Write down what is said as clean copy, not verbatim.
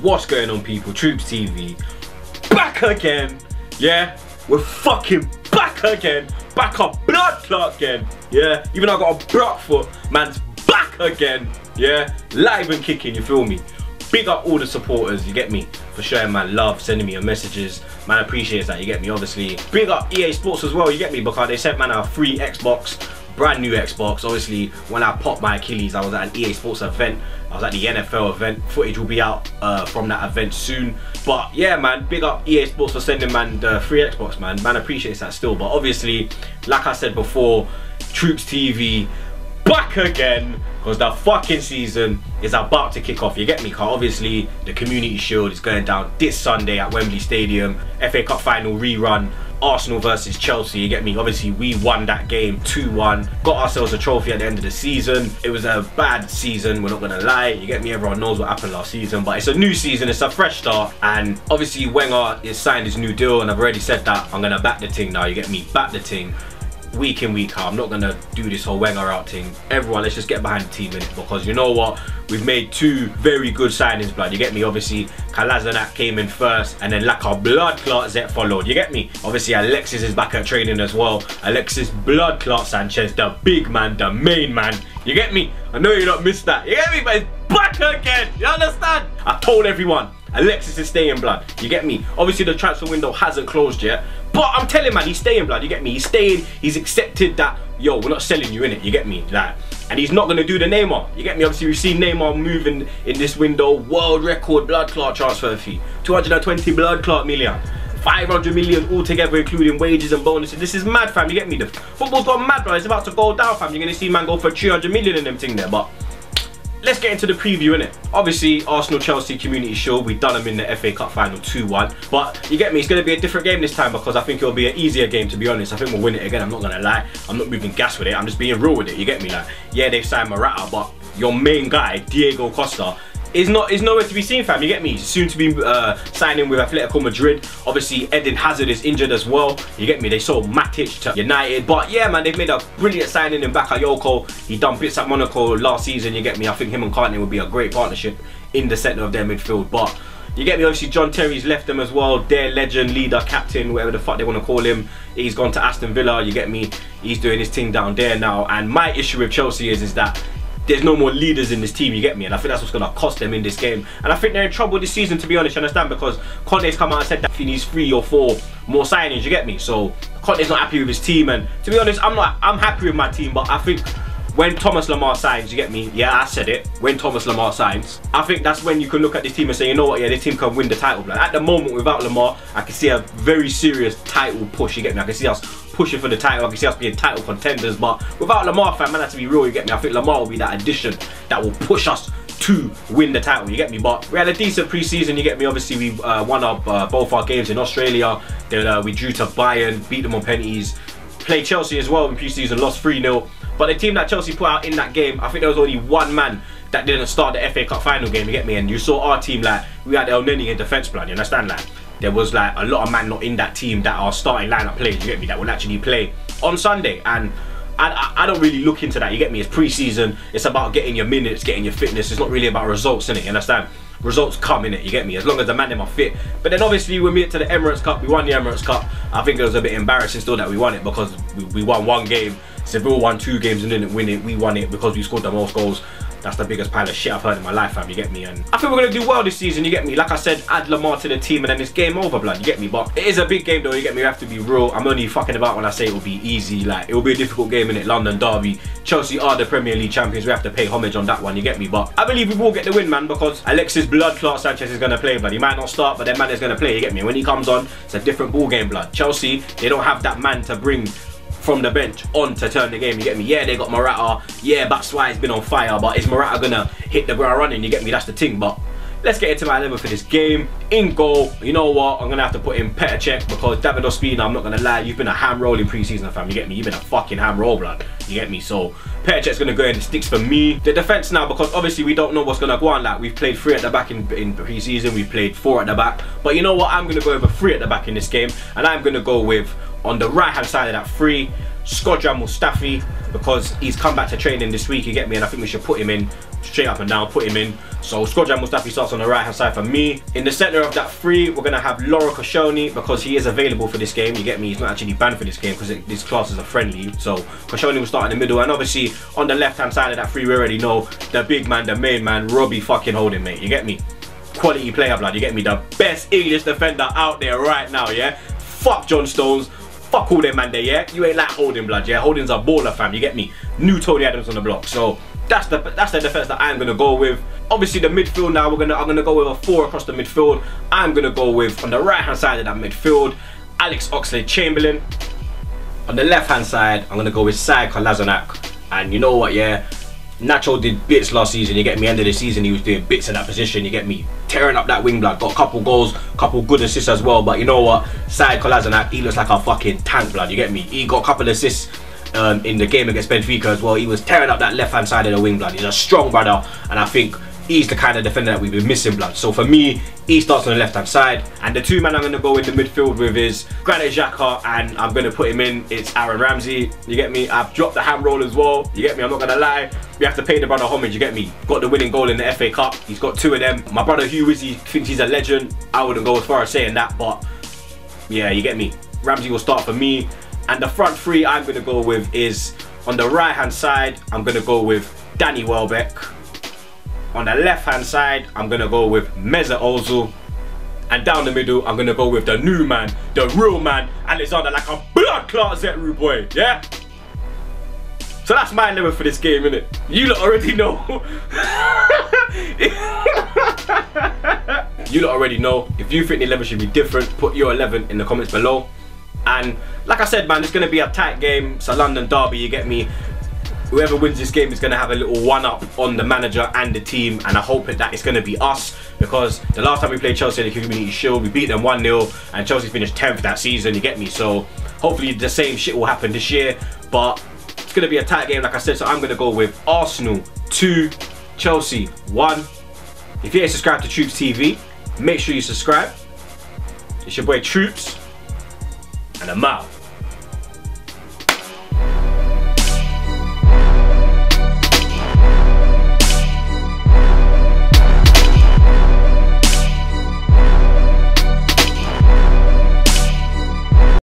What's going on, people? TroopzTV back again. Yeah, we're fucking back again. Back up blood clot again. Yeah, even though I got a block foot, man's back again. Yeah, live and kicking, you feel me? Big up all the supporters, you get me, for showing my love, sending me your messages. Man, I appreciate that, you get me, obviously. Big up EA Sports as well, you get me, because they sent man a free Xbox, brand new Xbox. Obviously, when I popped my Achilles, I was at an EA Sports event. I was at the NFL event. Footage will be out from that event soon. But yeah, man, big up EA Sports for sending man the free Xbox, man. Man appreciates that still. But obviously, like I said before, TroopzTV back again, because the fucking season is about to kick off, you get me? Because obviously the Community Shield is going down this Sunday at Wembley Stadium. FA Cup final rerun, Arsenal versus Chelsea, you get me? Obviously we won that game 2-1, got ourselves a trophy at the end of the season. It was a bad season, we're not gonna lie, you get me? Everyone knows what happened last season, but it's a new season, it's a fresh start. And obviously Wenger is signed his new deal, and I've already said that I'm gonna back the thing now, you get me? Back the thing week in, week out. I'm not gonna do this whole Wenger out thing. Everyone, let's just get behind the team in it, because you know what, we've made two very good signings, blood, you get me? Obviously Lacazette came in first, and then Lacazette followed, you get me? Obviously Alexis is back at training as well. Alexis blood clot Sanchez, the big man, the main man, you get me? I know you don't miss that, you get me? But it's back again, you understand? I told everyone Alexis is staying, blood, you get me? Obviously the transfer window hasn't closed yet, but I'm telling man, he's staying, blood, you get me? He's staying, he's accepted that, yo, we're not selling you in it, you get me? Like, and he's not gonna do the Neymar, you get me? Obviously we've seen Neymar moving in this window, world record blood clot transfer fee, 220 blood clot million. 500 million altogether, including wages and bonuses. This is mad, fam, you get me? The football's gone mad, bro. It's about to go down, fam. You're gonna see man go for 300 million in them thing there, but let's get into the preview, innit? Obviously, Arsenal-Chelsea Community Shield, we've done them in the FA Cup final 2-1. But you get me, it's going to be a different game this time, because I think it'll be an easier game, to be honest. I think we'll win it again, I'm not going to lie. I'm not moving gas with it, I'm just being real with it, you get me? Like, yeah, they've signed Morata, but your main guy, Diego Costa, is nowhere to be seen, fam, you get me? Soon to be signing with Atletico Madrid. Obviously Eden Hazard is injured as well, you get me? They sold Matic to United, but yeah, man, they've made a brilliant signing in Bakayoko. He done bits at Monaco last season, you get me? I think him and Carney would be a great partnership in the centre of their midfield. But you get me? Obviously John Terry's left them as well, their legend, leader, captain, whatever the fuck they want to call him. He's gone to Aston Villa, you get me? He's doing his thing down there now. And my issue with Chelsea is that there's no more leaders in this team, you get me? And I think that's what's going to cost them in this game. And I think they're in trouble this season, to be honest, you understand? Because Conte's come out and said that he needs 3 or 4 more signings, you get me? So Conte's not happy with his team, and to be honest, I'm happy with my team, but I think when Thomas Lemar signs, you get me? Yeah, I said it. When Thomas Lemar signs, I think that's when you can look at this team and say, you know what, yeah, this team can win the title. But at the moment, without Lemar, I can see a very serious title push, you get me? I can see us pushing for the title, I can see us being title contenders. But without Lemar, fam, man, have to be real, you get me? I think Lemar will be that addition that will push us to win the title, you get me? But we had a decent pre-season, you get me? Obviously we won up both our games in Australia, then we drew to Bayern, beat them on penalties, played Chelsea as well in pre-season, lost 3-0. But the team that Chelsea put out in that game, I think there was only one man that didn't start the FA Cup final game, you get me? And you saw our team, like, we had El Neni in defence, plan, you understand? Like, there was like a lot of men not in that team that are starting lineup players, you get me, that will actually play on Sunday. And I don't really look into that, you get me? It's pre-season, it's about getting your minutes, getting your fitness. It's not really about results, innit, you understand? Results come in it, you get me, as long as the man them are fit. But then obviously when we went to the Emirates Cup, we won the Emirates Cup. I think it was a bit embarrassing still that we won it, because we won 1 game. Seville won 2 games and didn't win it. We won it because we scored the most goals. That's the biggest pile of shit I've heard in my life, fam, you get me? And I think we're going to do well this season, you get me? Like I said, add Lemar to the team and then it's game over, blood, you get me? But it is a big game though, you get me? We have to be real. I'm only fucking about when I say it will be easy. Like, it will be a difficult game in it, London derby. Chelsea are the Premier League champions, we have to pay homage on that one, you get me? But I believe we will get the win, man, because Alexis blood clot Sanchez is going to play, blood. He might not start, but that man is going to play, you get me? When he comes on, it's a different ball game, blood. Chelsea, they don't have that man to bring from the bench on to turn the game, you get me? Yeah, they got Morata, yeah, Batshuayi's been on fire, but is Morata gonna hit the ground running, you get me? That's the thing. But let's get into my 11 for this game. In goal, you know what, I'm gonna have to put in Petr Cech, because David Ospina, I'm not gonna lie, you've been a ham roll in pre-season, fam, you get me? You've been a fucking ham roll, blood, you get me? So Petr Cech's gonna go in, the sticks for me. The defense now, because obviously we don't know what's gonna go on. Like, we've played 3 at the back in pre-season, we've played 4 at the back, but you know what, I'm gonna go over 3 at the back in this game, and I'm gonna go with, on the right hand side of that 3, Shkodran Mustafi, because he's come back to training this week, you get me? And I think we should put him in straight up and down, put him in. So Shkodran Mustafi starts on the right hand side for me. In the centre of that three, we're gonna have Laura Koscielny because he is available for this game. You get me? He's not actually banned for this game because this class is a friendly. So Koscielny will start in the middle, and obviously on the left hand side of that three, we already know the big man, the main man, Robbie fucking Holding, mate. You get me? Quality player, blood. You get me? The best English defender out there right now. Yeah. Fuck John Stones. Fuck all them man there. Yeah. You ain't like Holding, blood. Yeah. Holding's a baller, fam. You get me? New Tony Adams on the block. So that's the defense that I'm gonna go with. Obviously the midfield now, I'm gonna go with a 4 across the midfield. I'm gonna go with, on the right hand side of that midfield, Alex Oxlade Chamberlain. On the left hand side, I'm gonna go with Saad Kolasinac. And you know what, yeah, Nacho did bits last season, you get me. End of the season he was doing bits in that position, you get me, tearing up that wing, blood. Got a couple goals, couple good assists as well. But you know what, Saad Kolasinac, he looks like a fucking tank, blood. You get me? He got a couple assists in the game against Benfica as well. He was tearing up that left hand side of the wing, blood. He's a strong brother, and I think he's the kind of defender that we've been missing, blood. So for me, he starts on the left hand side, and the two men I'm going to go in the midfield with is Granit Xhaka, and I'm going to put him in, it's Aaron Ramsey. You get me? I've dropped the hand roll as well. You get me? I'm not going to lie, we have to pay the brother homage. You get me? Got the winning goal in the FA Cup, he's got 2 of them. My brother Hugh Wizzy thinks he's a legend. I wouldn't go as far as saying that, but yeah, you get me? Ramsey will start for me. And the front three I'm going to go with is, on the right hand side, I'm going to go with Danny Welbeck. On the left hand side, I'm going to go with Mesut Ozil. And down the middle, I'm going to go with the new man, the real man, Alexandre, like a blood clot Zetru boy, yeah? So that's my 11 for this game, innit? You lot already know. You lot already know. If you think the 11 should be different, put your 11 in the comments below. And like I said, man, it's going to be a tight game. It's a London derby, you get me? Whoever wins this game is going to have a little one-up on the manager and the team, and I hope that it's going to be us, because the last time we played Chelsea in the Community Shield, we beat them 1-0, and Chelsea finished 10th that season, you get me? So hopefully the same shit will happen this year, but it's going to be a tight game, like I said. So I'm going to go with Arsenal 2, Chelsea 1. If you ain't subscribed to TroopzTV, make sure you subscribe. It's your boy Troops, and I'm out.